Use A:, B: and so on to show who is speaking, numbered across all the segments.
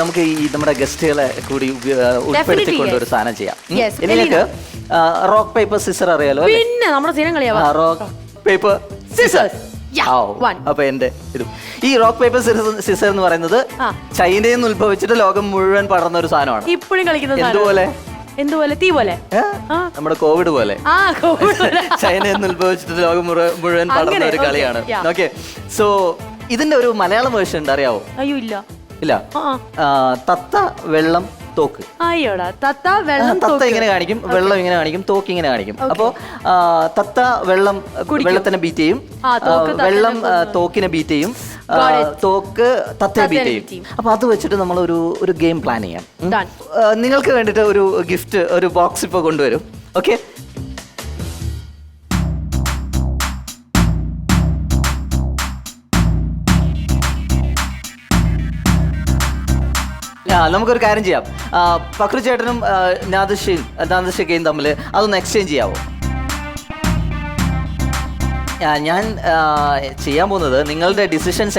A: നമുക്ക് ഈ നമ്മുടെ ഗസ്റ്റുകളെ കൂടി ഉൾപ്പെടുത്തിക്കൊണ്ട് ഒരു സാധനം ചെയ്യാം. നിങ്ങൾക്ക് റോക്ക് പേപ്പർ സിസർ അറിയാലോ?
B: പിന്നെ നമ്മുടെ സ്ഥിരം കളിയാ
A: റോക്ക് പേപ്പർ സിസർ. അപ്പൊ എന്റെ ഇതും ഈ റോക്ക് പേപ്പർ സിസർ എന്ന് പറയുന്നത് ചൈനയിൽ നിന്ന് ഉത്ഭവിച്ചിട്ട് ലോകം മുഴുവൻ പടർന്ന ഒരു സാധനമാണ്.
B: ഇപ്പോഴും കളിക്കുന്നത്
A: എന്തുപോലെ
B: തീ പോലെ
A: നമ്മുടെ കോവിഡ് പോലെ ചൈനയിൽ നിന്ന് ഉത്ഭവിച്ചിട്ട് ലോകം മുഴുവൻ പടർന്ന ഒരു കളിയാണ്. ഓക്കെ, സോ ഇതിന്റെ ഒരു മലയാളം വേർഷൻ ഉണ്ട്, അറിയാവോ?
B: അയ്യോ ഇല്ല.
A: തത്ത വെള്ളം തോക്ക്.
B: തത്ത
A: ഇങ്ങനെ കാണിക്കും, വെള്ളം ഇങ്ങനെ കാണിക്കും, തോക്ക് ഇങ്ങനെ കാണിക്കും. അപ്പോ തത്ത വെള്ളത്തിനെ ബീറ്റ് ചെയ്യും, വെള്ളം തോക്കിനെ ബീറ്റ് ചെയ്യും, തോക്ക് തത്തയെ ബീറ്റ് ചെയ്യും. അപ്പൊ അത് വെച്ചിട്ട് നമ്മൾ ഒരു ഗെയിം പ്ലാൻ ചെയ്യാം. നിങ്ങൾക്ക് വേണ്ടിട്ട് ഒരു ഗിഫ്റ്റ്, ഒരു ബോക്സ് ഇപ്പൊ കൊണ്ടുവരും. ഓക്കെ, നമുക്കൊരു കാര്യം ചെയ്യാം. ഫക്രു ചേട്ടനും നാദിഷയും തമ്മിൽ അതൊന്ന് എക്സ്ചേഞ്ച് ചെയ്യാവോ? ഞാൻ ചെയ്യാൻ പോകുന്നത് നിങ്ങളുടെ ഡിസിഷൻസ്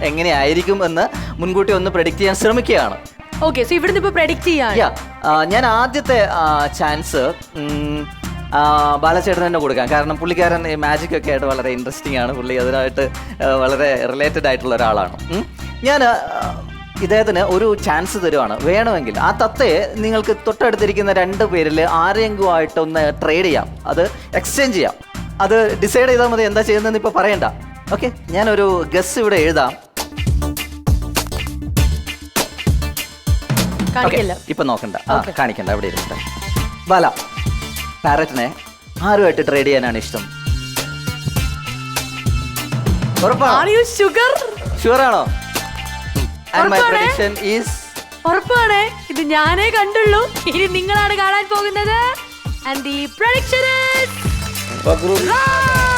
A: എങ്ങനെയായിരിക്കും എന്ന് മുൻകൂട്ടി ഒന്ന് പ്രെഡിക്റ്റ് ചെയ്യാൻ ശ്രമിക്കുകയാണ്. ഞാൻ ആദ്യത്തെ ചാൻസ് ബാലചേട്ടൻ തന്നെ കൊടുക്കാം. കാരണം പുള്ളിക്കാരൻ മാജിക് ഒക്കെ ആയിട്ട് വളരെ ഇൻട്രസ്റ്റിംഗ് ആണ്. പുള്ളി അതിനായിട്ട് വളരെ റിലേറ്റഡ് ആയിട്ടുള്ള ഒരാളാണ്. ഞാൻ ഇദ്ദേഹത്തിന് ഒരു ചാൻസ് തരുവാണ്. വേണമെങ്കിൽ ആ തത്തയെ നിങ്ങൾക്ക് തൊട്ടടുത്തിരിക്കുന്ന 2 പേരിൽ ആരെങ്കിലും ആയിട്ടൊന്ന് ട്രേഡ് ചെയ്യാം, അത് എക്സ്ചേഞ്ച് ചെയ്യാം. അത് ഡിസൈഡ് ചെയ്താൽ മതി എന്താ ചെയ്യുന്നതെന്ന് ഇപ്പൊ പറയണ്ട. ഓക്കെ, ഞാനൊരു ഗസ് ഇവിടെ എഴുതാം. ഇപ്പൊ നോക്കണ്ട, കാണിക്കണ്ട, അവിടെ ഇരുന്നിട്ട്. ബാല, പാരറ്റിനെ ആരുമായിട്ട് ട്രേഡ് ചെയ്യാനാണ് ഇഷ്ടം? ഷുവറാണോ?
B: ഉറപ്പാണ്. ഇത് ഞാനേ കണ്ടുള്ളൂ, ഇനി നിങ്ങളാണ് കാണാൻ പോകുന്നത്. And the prediction is right.